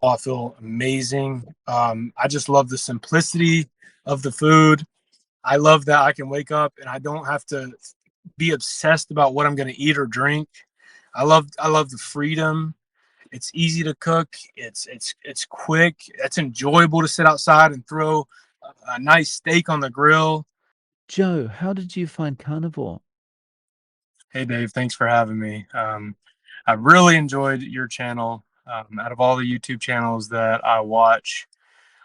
I feel amazing. I just love the simplicity of the food. I love that I can wake up and I don't have to be obsessed about what I'm going to eat or drink. I love the freedom. It's easy to cook. It's quick. It's enjoyable to sit outside and throw a nice steak on the grill. Joe, how did you find carnivore? Hey Dave, thanks for having me. I really enjoyed your channel. Out of all the YouTube channels that I watch,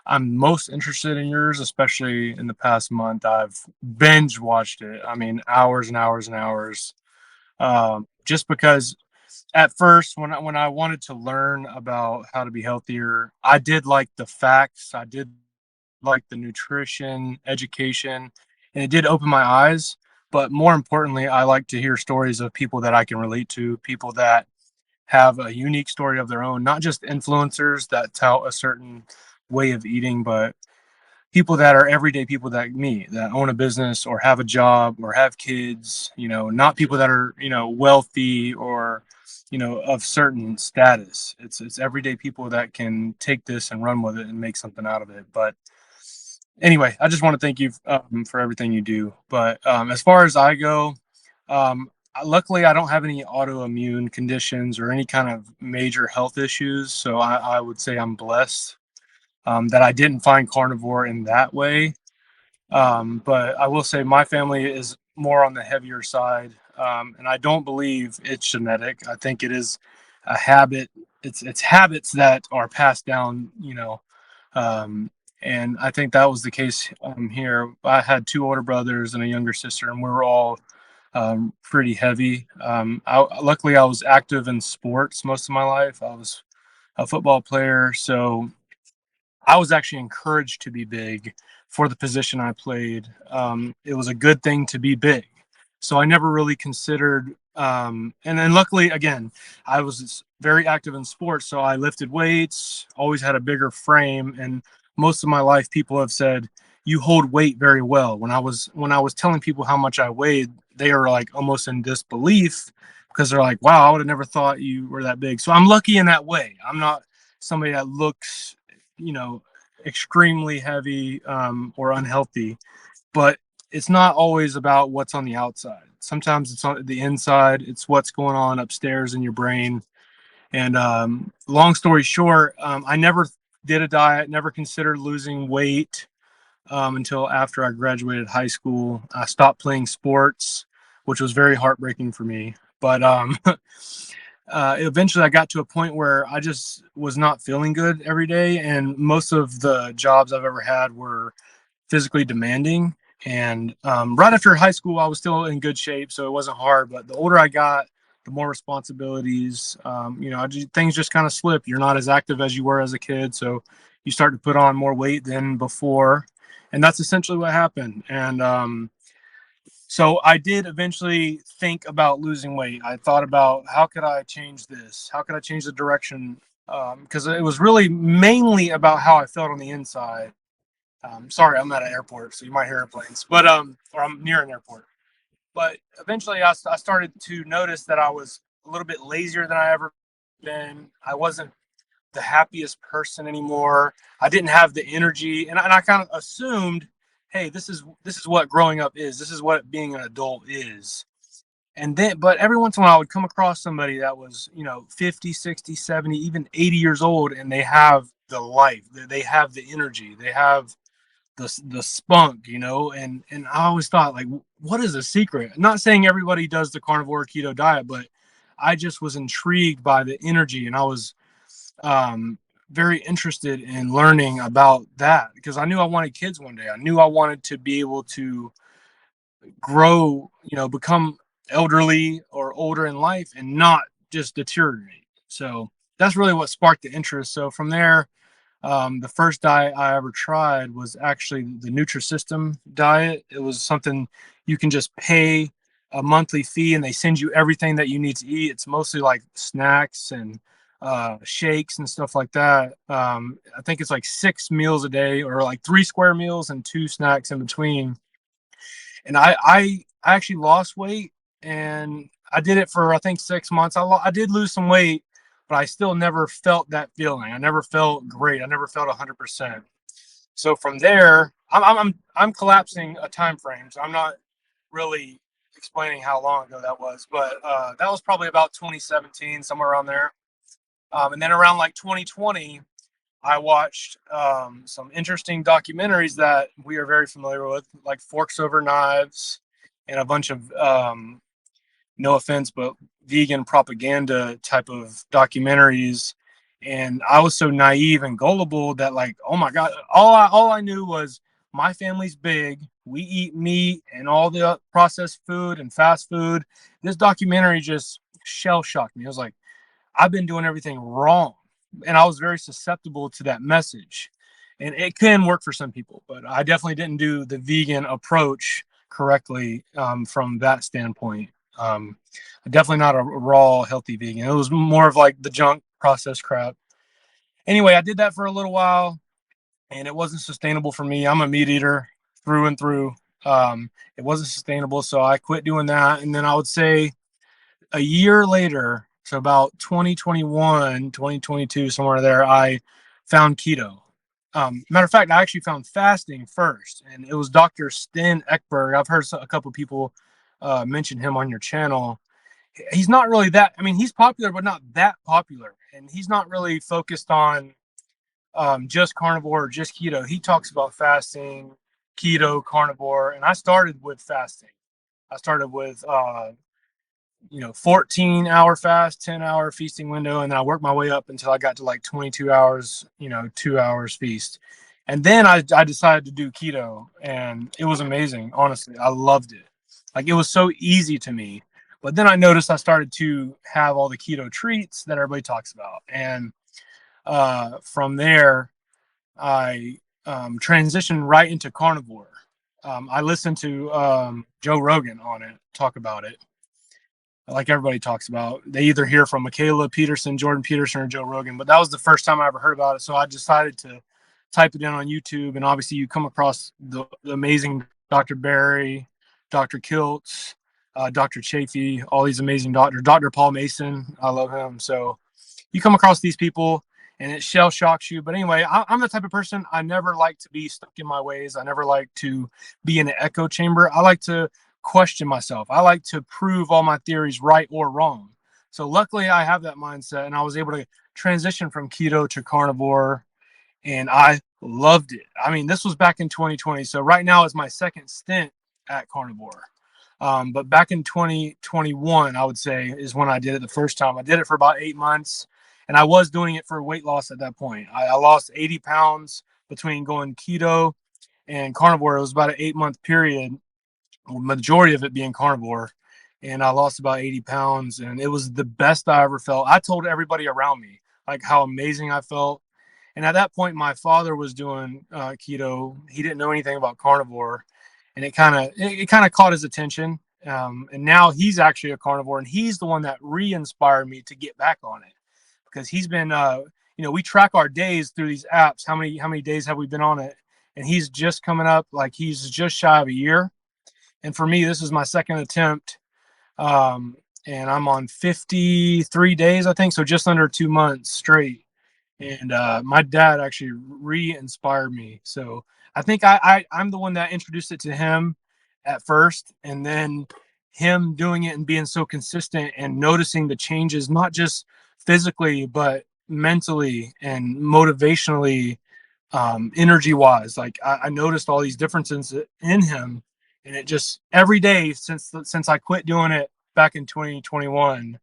I'm most interested in yours, especially in the past month. I've binge watched it. I mean, hours and hours and hours. Just because at first, when I wanted to learn about how to be healthier, I did like the facts. I did like the nutrition education, and it did open my eyes. But more importantly, I like to hear stories of people that I can relate to, people that have a unique story of their own, not just influencers that tell a certain way of eating, but people that are everyday people like me that own a business or have a job or have kids, not people that are, wealthy or, of certain status. It's everyday people that can take this and run with it and make something out of it. But anyway, I just want to thank you for everything you do. But as far as I go, luckily I don't have any autoimmune conditions or any kind of major health issues. So I would say I'm blessed that I didn't find carnivore in that way. But I will say my family is more on the heavier side, and I don't believe it's genetic. I think it is a habit. It's habits that are passed down, um, and I think that was the case here. I had two older brothers and a younger sister, and we were all pretty heavy. Luckily, I was active in sports most of my life. I was a football player, so I was actually encouraged to be big for the position I played. It was a good thing to be big. So I never really considered, and then luckily, again, I was very active in sports. So I lifted weights, always had a bigger frame. And most of my life, people have said, you hold weight very well. When I was telling people how much I weighed, they are like almost in disbelief because they're like, wow, I would have never thought you were that big. So I'm lucky in that way. I'm not somebody that looks you know, extremely heavy or unhealthy. But it's not always about what's on the outside. Sometimes it's on the inside. It's what's going on upstairs in your brain. And long story short, I never did a diet, never considered losing weight until after I graduated high school. I stopped playing sports, which was very heartbreaking for me. But eventually I got to a point where I just was not feeling good every day. And most of the jobs I've ever had were physically demanding. And right after high school, I was still in good shape. So it wasn't hard. But the older I got, the more responsibilities, things just kind of slip. You're not as active as you were as a kid. So you start to put on more weight than before. And that's essentially what happened. And so I did eventually think about losing weight. I thought about how could I change this? How could I change the direction? Because it was really mainly about how I felt on the inside. Sorry, I'm at an airport, so you might hear airplanes, but or I'm near an airport. But eventually, I started to notice that I was a little bit lazier than I ever been. I wasn't the happiest person anymore. I didn't have the energy, and I kind of assumed, hey, this is what growing up is. This is what being an adult is. And then, but every once in a while, I would come across somebody that was, 50, 60, 70, even 80 years old, and they have the life, they have the energy, they have the spunk, and I always thought, like, what is the secret? Not saying everybody does the carnivore keto diet, but I just was intrigued by the energy, and I was um, very interested in learning about that because I knew I wanted kids one day. I knew I wanted to be able to grow, become elderly or older in life and not just deteriorate. So that's really what sparked the interest. So from there, the first diet I ever tried was actually the Nutrisystem diet. It was something you can just pay a monthly fee and they send you everything that you need to eat. It's mostly like snacks and shakes and stuff like that. I think it's like 6 meals a day or like 3 square meals and 2 snacks in between. And I actually lost weight and I did it for I think 6 months. I did lose some weight, but I still never felt that feeling. I never felt great. I never felt 100%. So from there, I'm collapsing a time frame. So I'm not really explaining how long ago that was, but that was probably about 2017, somewhere around there. And then around like 2020, I watched some interesting documentaries that we are very familiar with, like Forks Over Knives, and a bunch of no offense, but vegan propaganda type of documentaries. And I was so naive and gullible that, like, oh my God, all I knew was my family's big. We eat meat and all the processed food and fast food. This documentary just shell shocked me. I was like, I've been doing everything wrong. And I was very susceptible to that message. And it can work for some people, but I definitely didn't do the vegan approach correctly from that standpoint. Um, Definitely not a raw, healthy vegan. It was more of like the junk processed crap. Anyway, I did that for a little while and it wasn't sustainable for me. I'm a meat eater through and through. It wasn't sustainable. So I quit doing that. And then I would say a year later, so about 2021, 2022, somewhere there, I found keto. Matter of fact, I actually found fasting first, and it was Dr. Sten Ekberg. I've heard a couple people mention him on your channel. He's not really that, I mean, he's popular, but not that popular. And he's not really focused on just carnivore or just keto. He talks about fasting, keto, carnivore. And I started with fasting. I started with 14-hour fast, 10-hour feasting window. And then I worked my way up until I got to like 22 hours, 2 hours feast. And then I decided to do keto, and it was amazing. Honestly, I loved it. Like, it was so easy to me. But then I noticed I started to have all the keto treats that everybody talks about. And from there, I transitioned right into carnivore. I listened to Joe Rogan on it, talk about it, like everybody talks about. They either hear from Michaela Peterson, Jordan Peterson, or Joe Rogan, but that was the first time I ever heard about it. So I decided to type it in on YouTube, and obviously you come across the amazing Dr. Barry, Dr. Kiltz, Dr. Chafee, all these amazing doctors. Dr. Paul Mason, I love him. So you come across these people, and it shell shocks you. But anyway, I'm the type of person, I never like to be stuck in my ways. I never like to be in an echo chamber. I like to question myself. I like to prove all my theories right or wrong. So luckily I have that mindset, and I was able to transition from keto to carnivore, and I loved it. I mean, this was back in 2020. So right now is my second stint at carnivore. But back in 2021, I would say, is when I did it the first time. I did it for about 8 months, and I was doing it for weight loss at that point. I lost 80 pounds between going keto and carnivore. It was about an 8-month period, majority of it being carnivore. And I lost about 80 pounds, and it was the best I ever felt. I told everybody around me like how amazing I felt. And at that point, my father was doing keto. He didn't know anything about carnivore, and it kind of caught his attention. And now he's actually a carnivore, and he's the one that re-inspired me to get back on it, because he's been, we track our days through these apps. How many days have we been on it? And he's just coming up, like, he's just shy of a year. And for me, this is my second attempt. And I'm on 53 days, I think. So just under 2 months straight. And my dad actually re-inspired me. So I think I'm the one that introduced it to him at first. And then him doing it and being so consistent and noticing the changes, not just physically, but mentally and motivationally, energy wise. Like, I noticed all these differences in him, and it just, every day since I quit doing it back in 2021,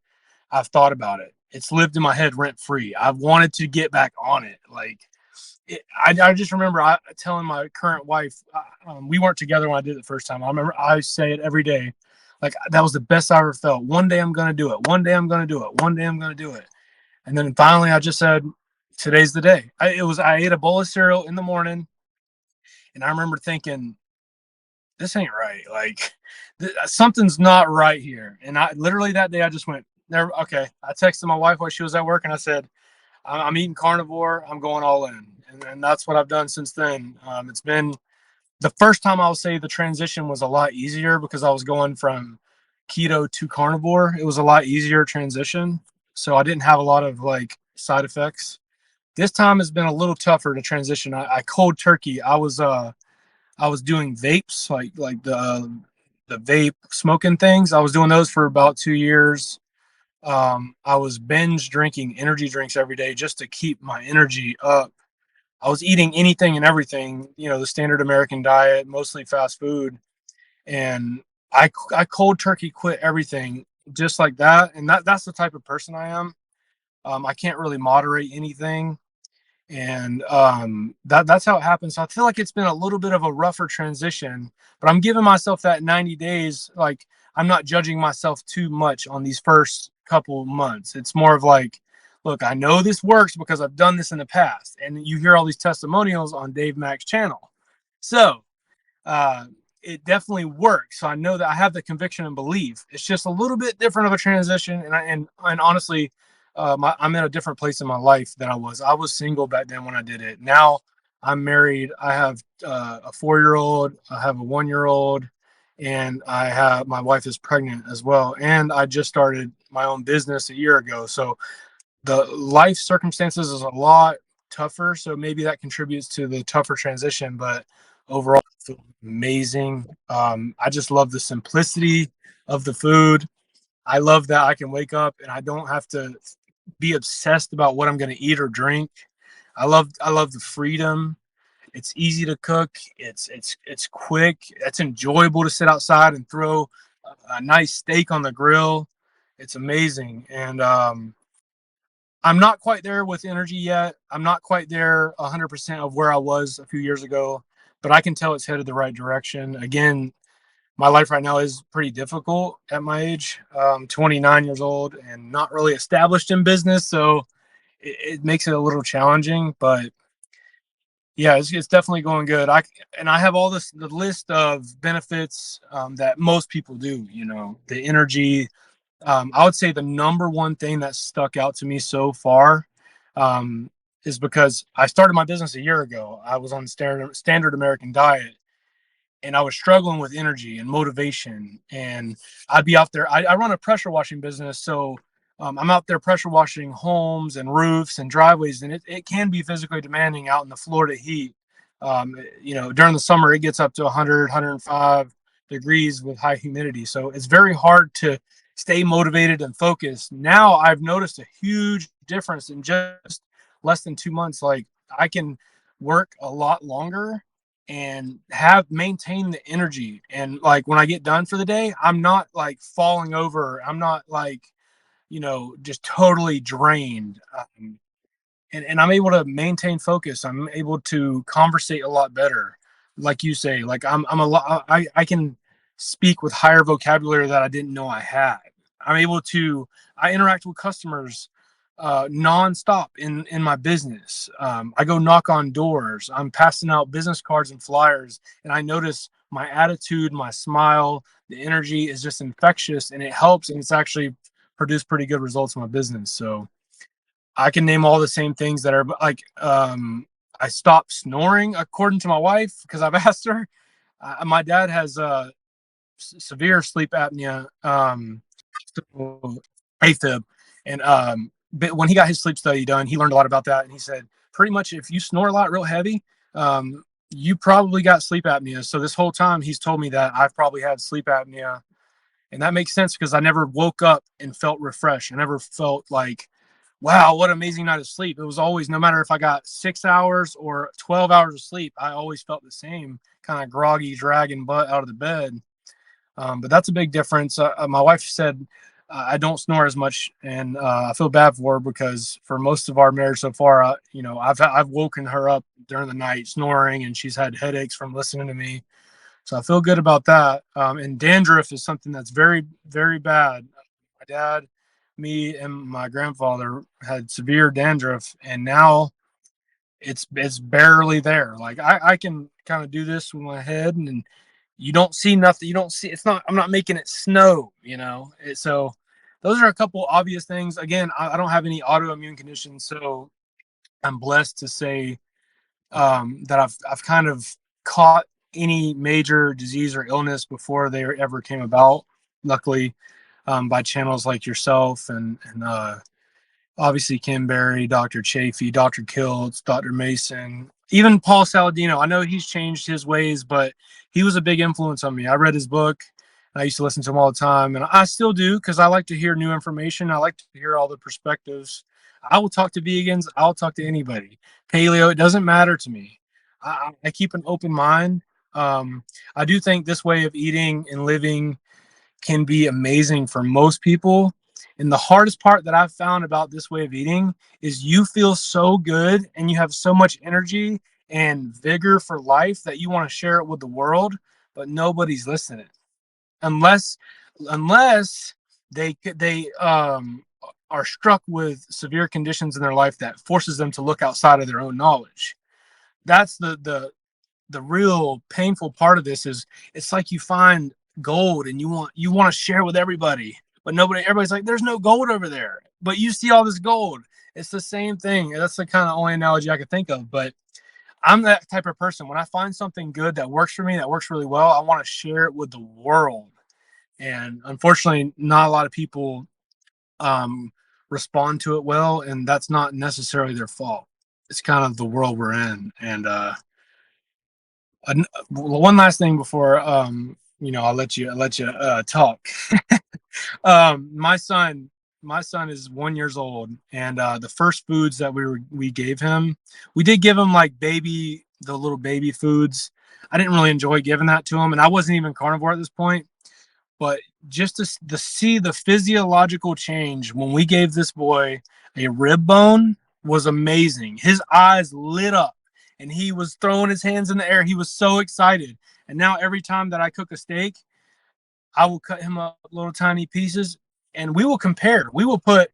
I've thought about it. It's lived in my head rent free. I've wanted to get back on it. Like, I just remember telling my current wife, we weren't together when I did it the first time. I remember I say it every day, like, that was the best I ever felt. One day I'm going to do it. One day I'm going to do it. One day I'm going to do it. And then finally I just said, today's the day. I ate a bowl of cereal in the morning, and I remember thinking, this ain't right. Like, something's not right here. And I literally that day I just went, there. Okay. I texted my wife while she was at work, and I said, I'm eating carnivore. I'm going all in. And that's what I've done since then. It's been the first time, I'll say, the transition was a lot easier because I was going from keto to carnivore. It was a lot easier transition. so I didn't have a lot of like side effects. This time has been a little tougher to transition. I cold turkey. I was doing vapes, like the vape smoking things. I was doing those for about 2 years. I was binge drinking energy drinks every day just to keep my energy up. I was eating anything and everything, the standard American diet, mostly fast food, and I cold turkey quit everything just like that. And that's the type of person I am. I can't really moderate anything, and that's how it happens. So I feel like it's been a little bit of a rougher transition, but I'm giving myself that 90 days. Like, I'm not judging myself too much on these first couple months. It's more of like, look, I know this works because I've done this in the past, and you hear all these testimonials on Dave Mack's channel. So uh, it definitely works. So I know that I have the conviction and belief. It's just a little bit different of a transition, and honestly, I'm in a different place in my life than I was. I was single back then when I did it. Now I'm married. I have a 4-year-old. I have a 1-year-old, and I have my wife is pregnant as well. And I just started my own business a year ago. So the life circumstances is a lot tougher. So maybe that contributes to the tougher transition. But overall, I feel amazing. I just love the simplicity of the food. I love that I can wake up and I don't have to be obsessed about what I'm going to eat or drink. I love the freedom. It's easy to cook. It's quick. It's enjoyable to sit outside and throw a nice steak on the grill. It's amazing. And I'm not quite there with energy yet. I'm not quite there 100% of where I was a few years ago, but I can tell it's headed the right direction. Again, my life right now is pretty difficult at my age. 29 years old and not really established in business, so it makes it a little challenging. But yeah, it's definitely going good. I have all this the list of benefits that most people do. The energy. I would say the number one thing that stuck out to me so far um, is because I started my business a year ago. I was on standard American diet, and I was struggling with energy and motivation. And I'd be out there. I run a pressure washing business, so I'm out there pressure washing homes and roofs and driveways, and it can be physically demanding out in the Florida heat. During the summer, it gets up to 100, 105 degrees with high humidity, so it's very hard to stay motivated and focused. Now I've noticed a huge difference in just less than 2 months. Like, I can work a lot longer and have maintained the energy. And like, when I get done for the day, I'm not like falling over. I'm not like, just totally drained. And I'm able to maintain focus. I'm able to conversate a lot better. Like you say, like I'm a lot, I can speak with higher vocabulary that I didn't know I had. I'm able to, I interact with customers nonstop in my business. I go knock on doors. I'm passing out business cards and flyers, and I notice my attitude, my smile, the energy is just infectious, and it helps. And it's actually produced pretty good results in my business. So I can name all the same things that are like, I stopped snoring according to my wife because I've asked her. My dad has severe sleep apnea, so AFib, and but when he got his sleep study done, he learned a lot about that, and he said pretty much if you snore a lot, real heavy, you probably got sleep apnea. So this whole time, he's told me that I've probably had sleep apnea, and that makes sense because I never woke up and felt refreshed. I never felt like, wow, what an amazing night of sleep. It was always, no matter if I got 6 hours or 12 hours of sleep, I always felt the same, kind of groggy, dragging butt out of the bed. But that's a big difference. My wife said I don't snore as much, and I feel bad for her because for most of our marriage so far, I've woken her up during the night snoring, and she's had headaches from listening to me. So I feel good about that. And dandruff is something that's very, very bad. My dad, me, and my grandfather had severe dandruff, and now it's barely there. Like, I can kind of do this with my head, and you don't see nothing. You don't see. It's not. I'm not making it snow. So those are a couple obvious things. Again, I don't have any autoimmune conditions, so I'm blessed to say that I've kind of caught any major disease or illness before they ever came about. Luckily, by channels like yourself and obviously Kim Berry, Dr. Chafee, Dr. Kiltz, Dr. Mason, even Paul Saladino. I know he's changed his ways, but he was a big influence on me. I read his book. I used to listen to him all the time, and I still do because I like to hear new information. I like to hear all the perspectives. I will talk to vegans. I'll talk to anybody. Paleo, it doesn't matter to me. I keep an open mind. I do think this way of eating and living can be amazing for most people. And the hardest part that I've found about this way of eating is you feel so good and you have so much energy and vigor for life that you want to share it with the world, but nobody's listening unless they are struck with severe conditions in their life that forces them to look outside of their own knowledge. That's the real painful part of this. Is it's like you find gold and you want to share with everybody, but everybody's like, there's no gold over there, but you see all this gold. It's the same thing. That's the kind of only analogy I could think of. But I'm that type of person. When I find something good that works for me, that works really well, I want to share it with the world. And unfortunately, not a lot of people um, respond to it well, and that's not necessarily their fault. It's kind of the world we're in. And one last thing before I'll let you talk. My son is 1 year old, and the first foods that we gave him, we did give him like the little baby foods. I didn't really enjoy giving that to him, and I wasn't even carnivore at this point. But just to see the physiological change when we gave this boy a rib bone was amazing. His eyes lit up and he was throwing his hands in the air. He was so excited. And now every time that I cook a steak, I will cut him up little tiny pieces and we will compare. We will put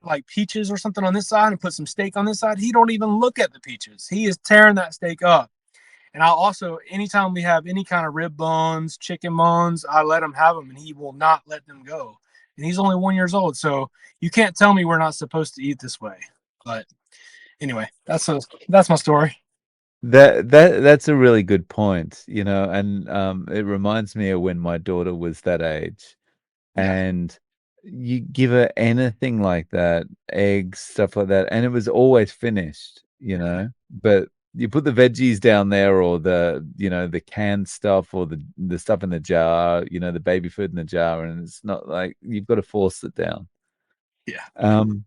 like peaches or something on this side and put some steak on this side. He don't even look at the peaches. He is tearing that steak up. And I'll also, anytime we have any kind of rib bones, chicken bones, I let him have them and he will not let them go. And he's only 1 year old. So you can't tell me we're not supposed to eat this way. But anyway, that's my story. That's a really good point, and it reminds me of when my daughter was that age, Yeah. and you give her anything like that, eggs, stuff like that, and it was always finished, but you put the veggies down there or the canned stuff or the stuff in the jar, the baby food in the jar, and it's not like you've got to force it down. Yeah. Um,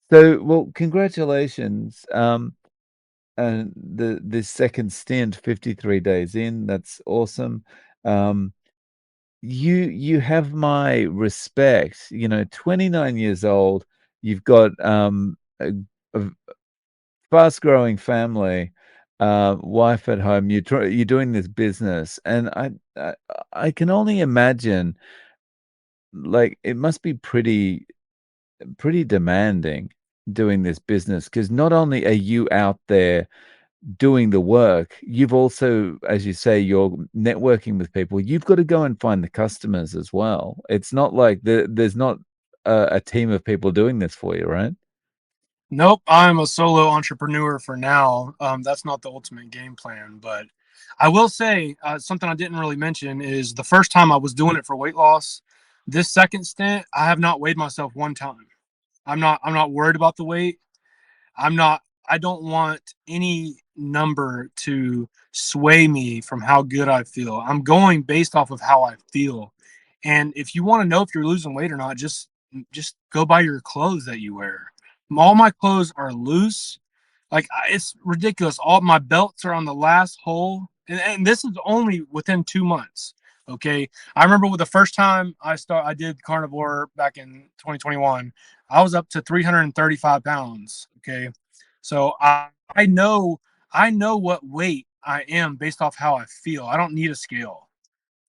well, congratulations. And this second stint, 53 days in, that's awesome. Um, you have my respect. 29 years old, you've got a fast-growing family, wife at home. You're doing this business, and I can only imagine, like, it must be pretty demanding doing this business because not only are you out there doing the work, you've also, as you say, you're networking with people. You've got to go and find the customers as well. It's not like there's not a team of people doing this for you, right? Nope. I'm a solo entrepreneur for now. That's not the ultimate game plan. But I will say something I didn't really mention is the first time I was doing it for weight loss. This second stint, I have not weighed myself one time. I'm not worried about the weight. I'm not, I don't want any number to sway me from how good I feel. I'm going based off of how I feel. And if you want to know if you're losing weight or not, just go by your clothes that you wear. All my clothes are loose. Like it's ridiculous. All my belts are on the last hole. And this is only within 2 months. Okay. I remember with the first time I did carnivore back in 2021, I was up to 335 pounds. Okay. So I know what weight I am based off how I feel. I don't need a scale.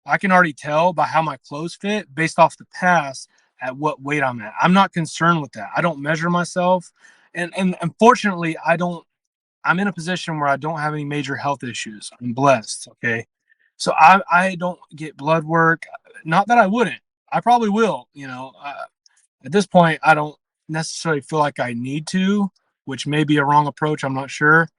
I can already tell by how my clothes fit based off the past at what weight I'm at. I'm not concerned with that. I don't measure myself. And unfortunately, I'm in a position where I don't have any major health issues. I'm blessed. Okay. So I don't get blood work. Not that I wouldn't. I probably will. At this point, I don't necessarily feel like I need to, which may be a wrong approach. I'm not sure.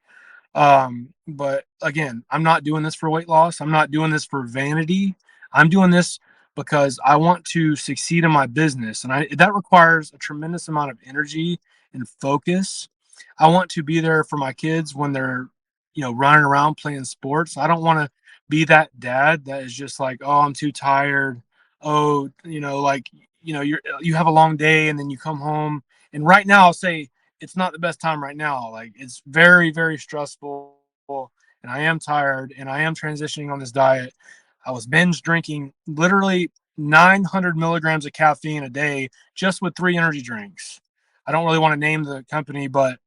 But again, I'm not doing this for weight loss. I'm not doing this for vanity. I'm doing this because I want to succeed in my business, and that requires a tremendous amount of energy and focus. I want to be there for my kids when they're, running around playing sports. I don't want to be that dad that is just like, oh, I'm too tired. Oh, like, you have a long day and then you come home. And right now, I'll say it's not the best time right now. Like, it's very, very stressful, and I am tired, and I am transitioning on this diet. I was binge drinking literally 900 milligrams of caffeine a day just with 3 energy drinks. I don't really want to name the company, but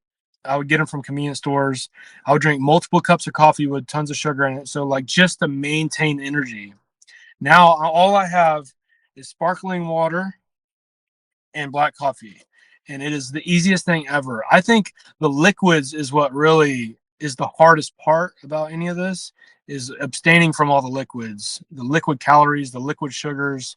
I would get them from convenience stores. I would drink multiple cups of coffee with tons of sugar in it. So, like, just to maintain energy. Now, all I have is sparkling water and black coffee. And it is the easiest thing ever. I think the liquids is what really is the hardest part about any of this, is abstaining from all the liquids, the liquid calories, the liquid sugars,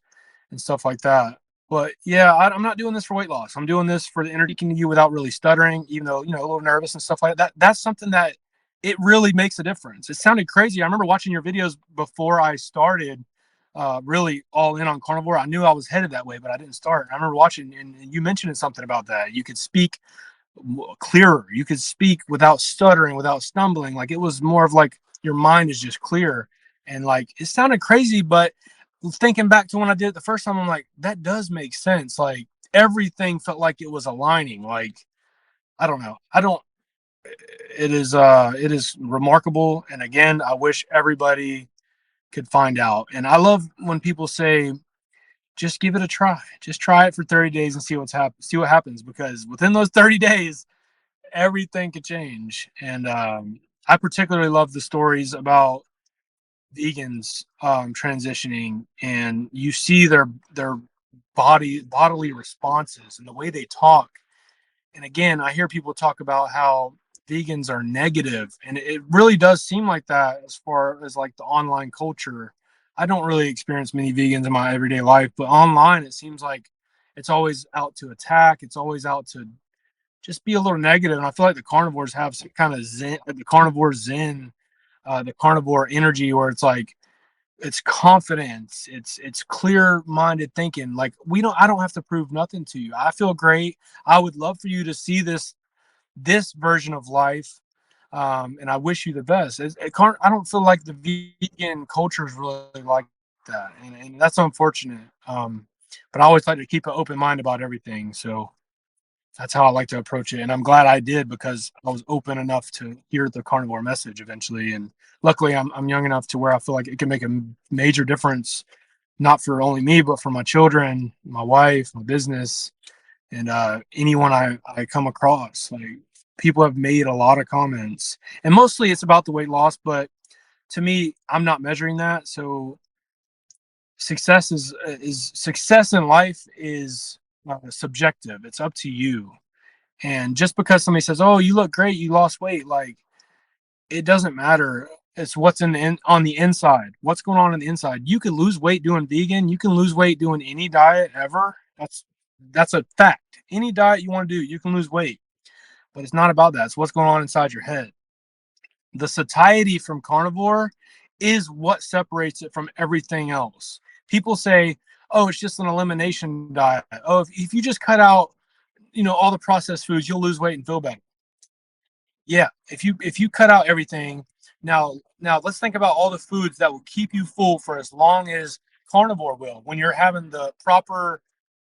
and stuff like that. But yeah, I'm not doing this for weight loss. I'm doing this for the energy you without really stuttering, even though, a little nervous and stuff like that. That's something that it really makes a difference. It sounded crazy. I remember watching your videos before I started really all in on carnivore. I knew I was headed that way, but I didn't start. I remember watching, and you mentioned something about that. You could speak clearer. You could speak without stuttering, without stumbling. Like, it was more of like your mind is just clear. And like, it sounded crazy, but thinking back to when I did it the first time, I'm like, that does make sense. Like, everything felt like it was aligning. Like, I don't know. I don't. It is remarkable. And again, I wish everybody could find out. And I love when people say, just give it a try. Just try it for 30 days and see what happens, because within those 30 days, everything could change. And I particularly love the stories about vegans transitioning, and you see their bodily responses and the way they talk. And again, I hear people talk about how vegans are negative, and it really does seem like that as far as like the online culture. I don't really experience many vegans in my everyday life, but online it seems like it's always out to attack. It's always out to just be a little negative. And I feel like the carnivores have some kind of zen, the carnivore energy, where it's like it's confidence, it's clear minded thinking. Like, I don't have to prove nothing to you. I feel great. I would love for you to see this version of life. And I wish you the best. I don't feel like the vegan culture is really like that, and that's unfortunate. But I always like to keep an open mind about everything. So that's how I like to approach it. And I'm glad I did, because I was open enough to hear the carnivore message eventually. And luckily, I'm young enough to where I feel like it can make a major difference, not for only me, but for my children, my wife, my business, and anyone I come across. Like, people have made a lot of comments, and mostly it's about the weight loss. But to me, I'm not measuring that. So success in life is subjective. It's up to you. And just because somebody says, "Oh, you look great, you lost weight," like, it doesn't matter. It's what's on the inside. What's going on the inside? You can lose weight doing vegan. You can lose weight doing any diet ever. That's a fact. Any diet you want to do, you can lose weight. But it's not about that. It's what's going on inside your head. The satiety from carnivore is what separates it from everything else. People say, "Oh, it's just an elimination diet. Oh, if you just cut out, all the processed foods, you'll lose weight and feel better." Yeah, if you cut out everything, now let's think about all the foods that will keep you full for as long as carnivore will, when you're having the proper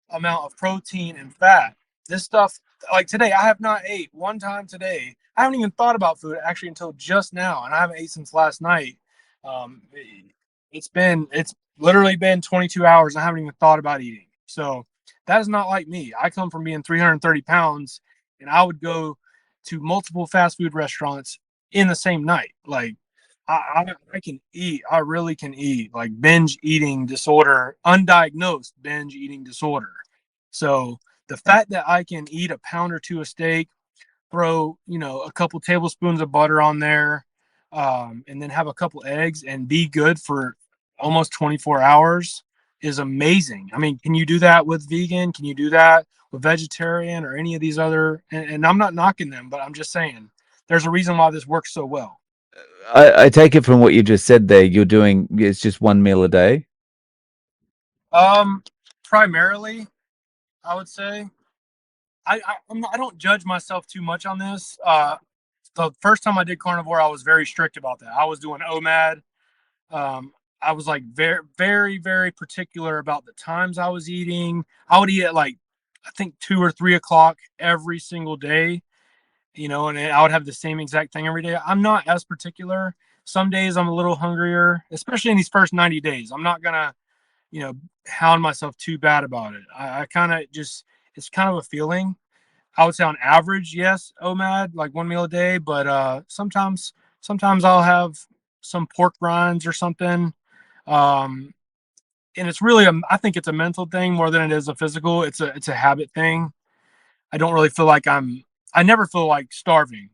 amount of protein and fat. This stuff, like today, I have not ate one time today. I haven't even thought about food actually until just now, and I haven't ate since last night. Um, it's literally been 22 hours. And I haven't even thought about eating. So that is not like me. I come from being 330 pounds, and I would go to multiple fast food restaurants in the same night. Like, I can eat. I really can eat. Like, binge eating disorder, undiagnosed binge eating disorder. So the fact that I can eat a pound or two of steak, throw, a couple tablespoons of butter on there, and then have a couple eggs and be good for almost 24 hours is amazing. I mean, can you do that with vegan? Can you do that with vegetarian or any of these other? And I'm not knocking them, but I'm just saying there's a reason why this works so well. I take it from what you just said there, it's just one meal a day? Um, Primarily, I would say I don't judge myself too much on this. The first time I did carnivore, I was very strict about that. I was doing OMAD. Um, I was like very, very, very particular about the times I was eating. I would eat at like I think 2 or 3 o'clock every single day, and I would have the same exact thing every day. I'm not as particular. Some days I'm a little hungrier, especially in these first 90 days. I'm not gonna, you know, hound myself too bad about it. I kind of just it's kind of a feeling. I would say on average, yes, OMAD, like one meal a day, but sometimes I'll have some pork rinds or something. Um, and it's really I think it's a mental thing more than it is a physical. It's a habit thing. I don't really feel like I never feel like starving.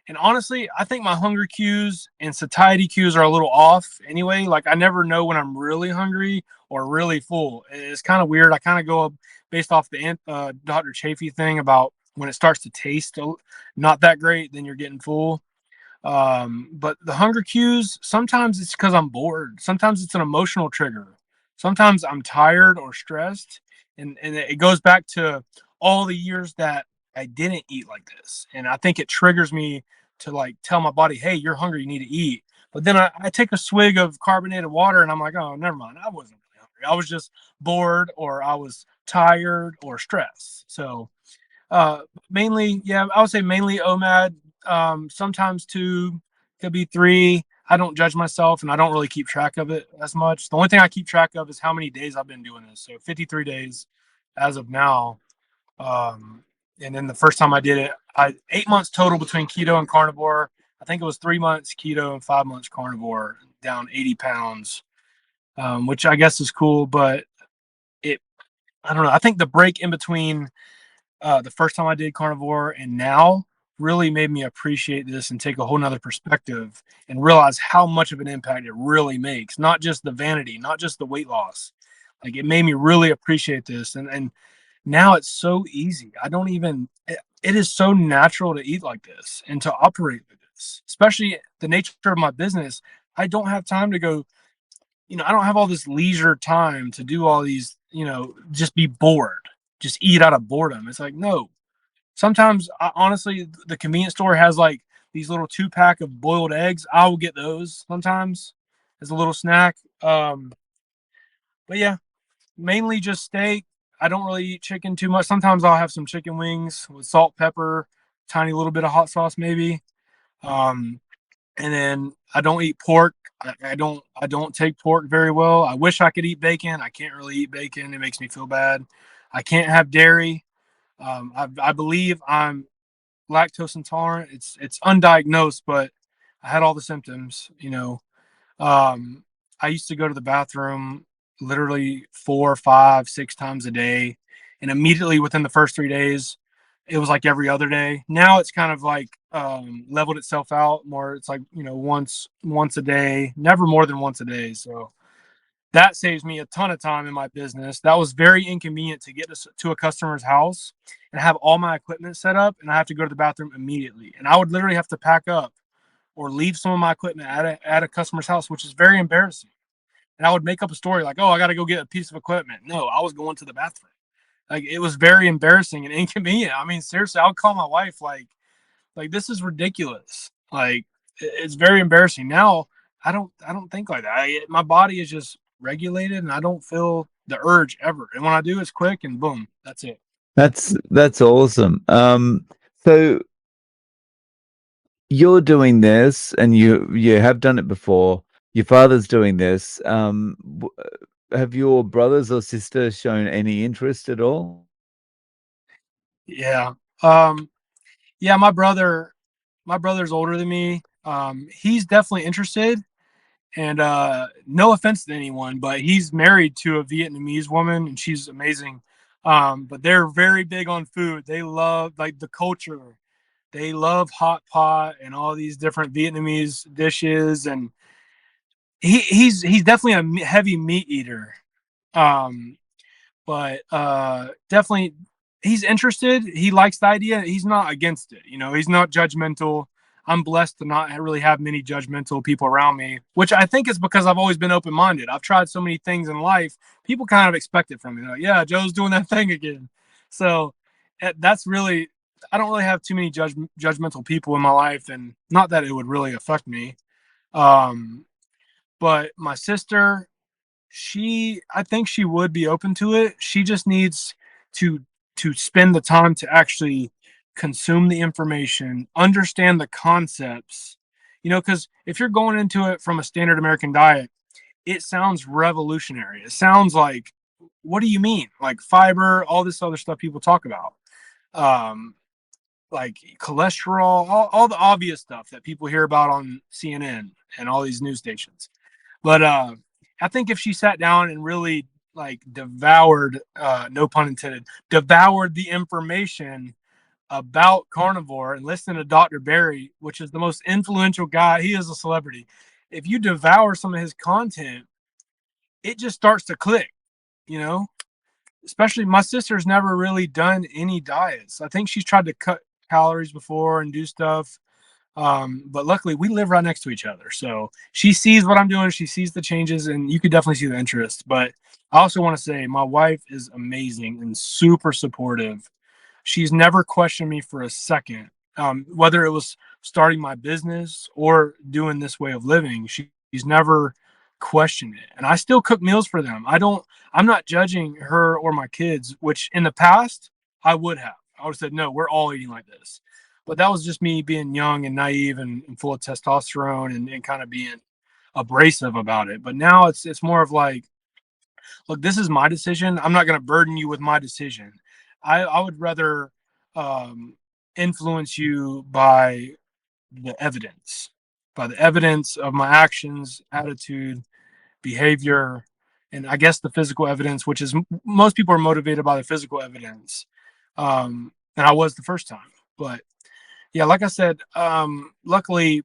And honestly, I think my hunger cues and satiety cues are a little off anyway. Like I never know when I'm really hungry or really full. It's kind of weird. I kind of go up based off the Dr. Chafee thing about when it starts to taste not that great, then you're getting full. But the hunger cues, sometimes it's because I'm bored. Sometimes it's an emotional trigger. Sometimes I'm tired or stressed. And it goes back to all the years that I didn't eat like this. And I think it triggers me to like tell my body, hey, you're hungry, you need to eat. But then I take a swig of carbonated water and I'm like, oh, never mind. I wasn't really hungry. I was just bored or I was tired or stressed. So uh, mainly, yeah, I would say mainly OMAD. Sometimes two, could be three. I don't judge myself, and I don't really keep track of it as much. The only thing I keep track of is how many days I've been doing this. So 53 days as of now. Um, and then the first time I did it, 8 months total between keto and carnivore. I think it was 3 months keto and 5 months carnivore, down 80 pounds, which I guess is cool. But it, I don't know. I think the break in between the first time I did carnivore and now really made me appreciate this and take a whole nother perspective and realize how much of an impact it really makes. Not just the vanity, not just the weight loss. Like it made me really appreciate this. And now it's so easy. I don't even it is so natural to eat like this and to operate with this, especially the nature of my business. I don't have time to go, I don't have all this leisure time to do all these, just be bored, just eat out of boredom. It's like, no, sometimes, honestly, the convenience store has like these little 2 pack of boiled eggs. I will get those sometimes as a little snack. But yeah, mainly just steak. I don't really eat chicken too much. Sometimes I'll have some chicken wings with salt, pepper, tiny little bit of hot sauce, maybe. Um, and then I don't eat pork. I don't take pork very well. I wish I could eat bacon. I can't really eat bacon. It makes me feel bad. I can't have dairy. I believe I'm lactose intolerant. It's undiagnosed, but I had all the symptoms. Um, I used to go to the bathroom literally 4, 5, 6 times a day, and immediately within the first 3 days, it was like every other day. Now it's kind of like leveled itself out more. It's like once a day, never more than once a day. So that saves me a ton of time in my business. That was very inconvenient to get to a customer's house and have all my equipment set up, and I have to go to the bathroom immediately. And I would literally have to pack up or leave some of my equipment at a customer's house, which is very embarrassing. And I would make up a story like, "Oh, I got to go get a piece of equipment." No, I was going to the bathroom. Like it was very embarrassing and inconvenient. I mean, seriously, I would call my wife like this is ridiculous. Like it's very embarrassing. Now I don't think like that. My body is just regulated and I don't feel the urge ever. And when I do, it's quick and boom, that's it. That's awesome. So you're doing this, and you have done it before. Your father's doing this. Have your brothers or sisters shown any interest at all? Yeah. Um, yeah, my brother's older than me. He's definitely interested. And no offense to anyone, but he's married to a Vietnamese woman and she's amazing. But they're very big on food. They love like the culture. They love hot pot and all these different Vietnamese dishes. And he's definitely a heavy meat eater. Um, but definitely he's interested. He likes the idea. He's not against it. He's not judgmental. I'm blessed to not really have many judgmental people around me, which I think is because I've always been open minded. I've tried so many things in life. People kind of expect it from me. They're like, yeah, Joe's doing that thing again. So that's really, I don't really have too many judgmental people in my life, and not that it would really affect me. Um, but my sister, I think she would be open to it. She just needs to spend the time to actually consume the information, understand the concepts. Because if you're going into it from a standard American diet, it sounds revolutionary. It sounds like, what do you mean? Like fiber, all this other stuff people talk about. Um, like cholesterol, all the obvious stuff that people hear about on CNN and all these news stations. But I think if she sat down and really like devoured, no pun intended, devoured the information about carnivore and listened to Dr. Barry, which is the most influential guy, he is a celebrity. If you devour some of his content, it just starts to click, you know? Especially my sister's never really done any diets. I think she's tried to cut calories before and do stuff. But luckily we live right next to each other. So she sees what I'm doing, she sees the changes, and you could definitely see the interest. But I also want to say my wife is amazing and super supportive. She's never questioned me for a second, whether it was starting my business or doing this way of living. She's never questioned it, and I still cook meals for them. I'm not judging her or my kids, which in the past I would have. I would have said, no, we're all eating like this. But that was just me being young and naive and full of testosterone and kind of being abrasive about it. But now it's more of like, look, this is my decision. I'm not going to burden you with my decision. I would rather um, influence you by the evidence of my actions, attitude, behavior, and I guess the physical evidence, which is most people are motivated by the physical evidence. And I was the first time, but yeah, like I said, luckily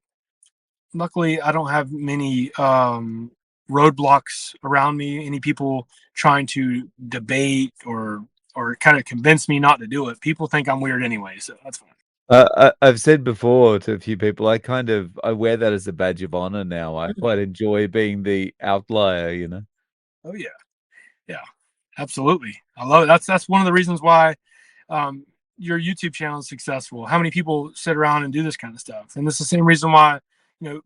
I don't have many roadblocks around me, any people trying to debate or kind of convince me not to do it. People think I'm weird anyway, so that's fine. I've said before to a few people, I wear that as a badge of honor now. I quite enjoy being the outlier, you know? Oh yeah, yeah, absolutely. I love it. That's one of the reasons why um, your YouTube channel is successful. How many people sit around and do this kind of stuff? And it's the same reason why, you know,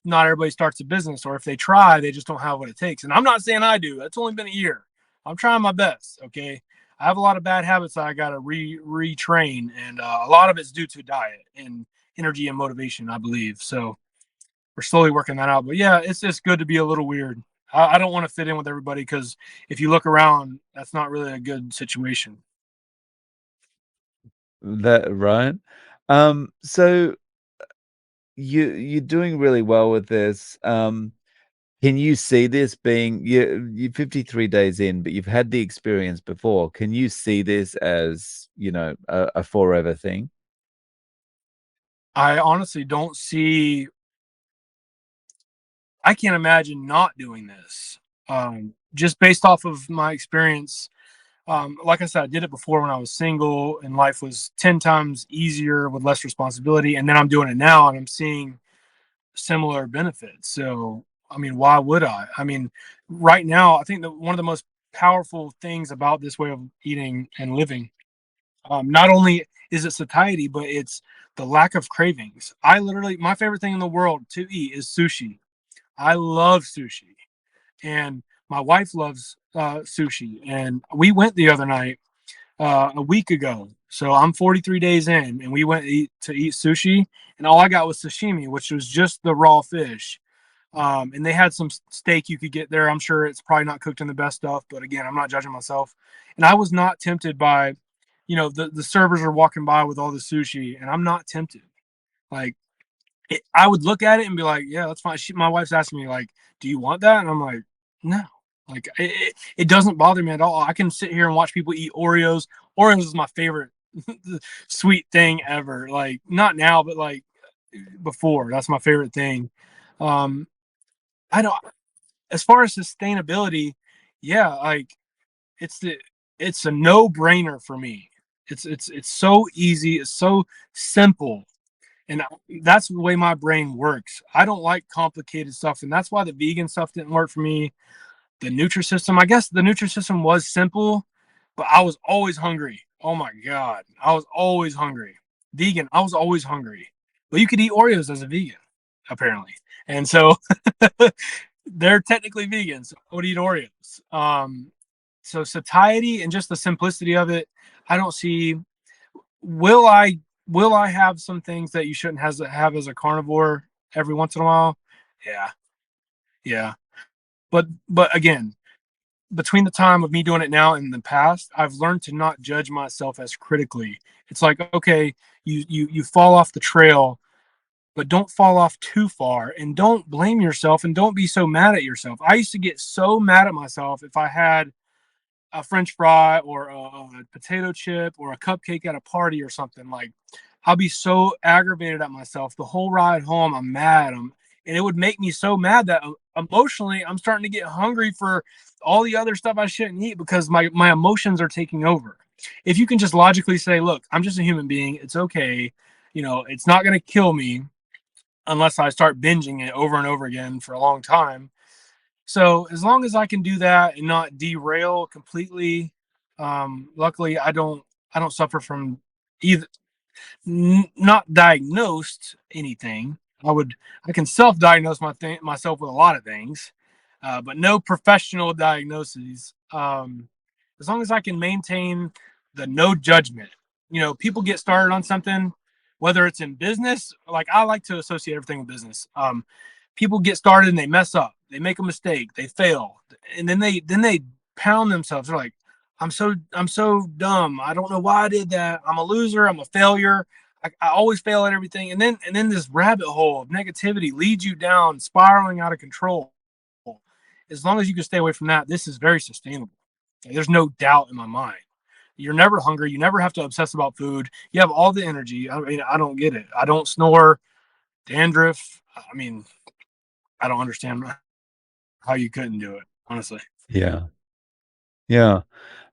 not everybody starts a business, or if they try, they just don't have what it takes. And I'm not saying I do. It's only been a year. I'm trying my best. Okay. I have a lot of bad habits that I got to retrain, and a lot of it's due to diet and energy and motivation, I believe. So we're slowly working that out. But yeah, it's just good to be a little weird. I don't want to fit in with everybody, because if you look around, that's not really a good situation. That right? So you're doing really well with this. Can you see this being you're 53 days in, but you've had the experience before. Can you see this as, a forever thing? I honestly don't see, I can't imagine not doing this. Just based off of my experience. Like I said, I did it before when I was single and life was 10 times easier with less responsibility. And then I'm doing it now and I'm seeing similar benefits. So, I mean, why would I? I mean, right now, I think that one of the most powerful things about this way of eating and living, not only is it satiety, but it's the lack of cravings. My favorite thing in the world to eat is sushi. I love sushi, and my wife loves sushi. And we went the other night, a week ago. So I'm 43 days in, and we went to eat sushi, and all I got was sashimi, which was just the raw fish. And they had some steak you could get there. I'm sure it's probably not cooked in the best stuff, but again, I'm not judging myself. And I was not tempted by, the servers are walking by with all the sushi, and I'm not tempted. Like, I would look at it and be like, yeah, that's fine. My wife's asking me like, do you want that? And I'm like, no. Like it doesn't bother me at all. I can sit here and watch people eat Oreos. Oreos is my favorite sweet thing ever. Like not now, but like before. That's my favorite thing. Um, I don't. As far as sustainability, yeah, like it's the it's a no brainer for me. It's so easy. It's so simple. And that's the way my brain works. I don't like complicated stuff, and that's why the vegan stuff didn't work for me. The Nutrisystem, I guess the Nutrisystem was simple, but I was always hungry. Oh my god, I was always hungry. Vegan, I was always hungry. But you could eat Oreos as a vegan, apparently, and so they're technically vegans. So I would eat Oreos. So satiety and just the simplicity of it, I don't see. Will I will I have some things that you shouldn't have as a carnivore every once in a while? Yeah, yeah. But again, between the time of me doing it now and in the past, I've learned to not judge myself as critically. It's like, okay, you fall off the trail, but don't fall off too far, and don't blame yourself, and don't be so mad at yourself. I used to get so mad at myself if I had a French fry or a potato chip or a cupcake at a party or something. Like, I'll be so aggravated at myself the whole ride home. I'm mad. And it would make me so mad that emotionally I'm starting to get hungry for all the other stuff I shouldn't eat because my emotions are taking over. If you can just logically say, look, I'm just a human being. It's okay. It's not going to kill me unless I start binging it over and over again for a long time. So as long as I can do that and not derail completely, luckily I don't suffer from either not diagnosed anything. I can self-diagnose myself with a lot of things, but no professional diagnoses. As long as I can maintain the no judgment, people get started on something, whether it's in business. Like, I like to associate everything with business. People get started and they mess up, they make a mistake, they fail, and then they pound themselves. They're like, I'm so dumb. I don't know why I did that. I'm a loser. I'm a failure. I always fail at everything. And then this rabbit hole of negativity leads you down, spiraling out of control. As long as you can stay away from that, this is very sustainable. There's no doubt in my mind. You're never hungry. You never have to obsess about food. You have all the energy. I mean, I don't get it. I don't snore, dandruff. I mean, I don't understand how you couldn't do it, honestly. Yeah. Yeah.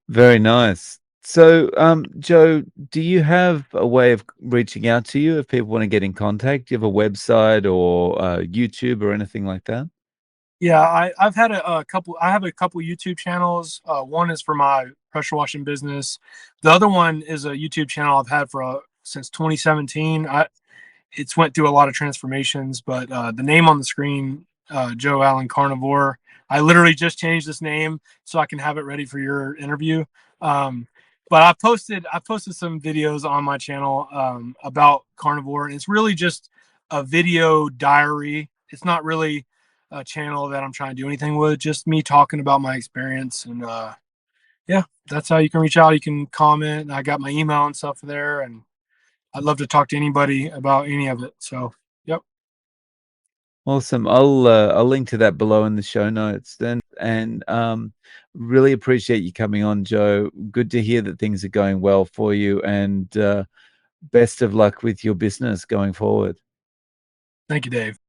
Very nice. So, Joe, do you have a way of reaching out to you if people want to get in contact? Do you have a website or YouTube or anything like that? Yeah, I've had a couple. I have a couple YouTube channels. One is for my pressure washing business. The other one is a YouTube channel I've had for since 2017. It's went through a lot of transformations, but the name on the screen, Joe Allen Carnivore. I literally just changed this name so I can have it ready for your interview. Um, but I posted some videos on my channel about carnivore, and it's really just a video diary. It's not really a channel that I'm trying to do anything with. Just me talking about my experience, and yeah, that's how you can reach out. You can comment. I got my email and stuff there, and I'd love to talk to anybody about any of it. So, yep. Awesome. I'll link to that below in the show notes then. And really appreciate you coming on, Joe. Good to hear that things are going well for you, and best of luck with your business going forward. Thank you, Dave.